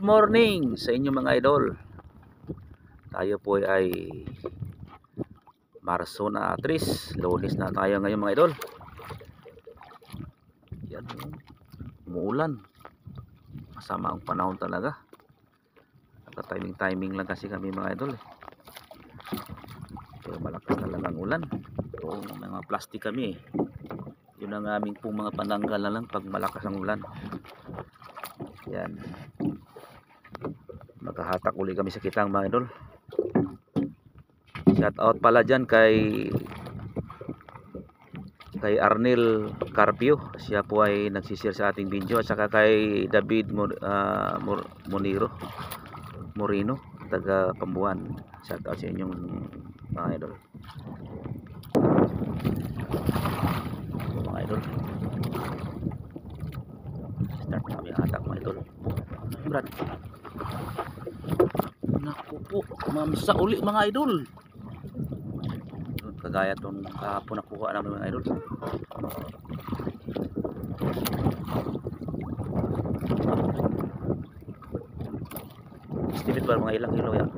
morning sa inyo mga idol. Tayo po ay Marso na 3, Lunes na tayo ngayon mga idol. Yan, umuulan. Masama ang panahon talaga. Timing lang kasi kami mga idol. Pero malakas talaga ang ulan. So, mga plastic kami. Yun ang aming pong mga pananggal na lang pag malakas ang ulan. Yan. Maghahatak uli kami sa kitang mga idol. Shout out pala dyan kay Arnel Carpio. Siya po ay nagsishare sa ating video. At saka kay David Moreno, taga Pambuan. Shout out sa inyong mga idol. Mga idol, start kami hatak mga idol. Brad, naku po, mamsa uli mga idol. Kagaya itong kahapon nakuha namin mga idol. Estimate ba mga ilang kilo yan?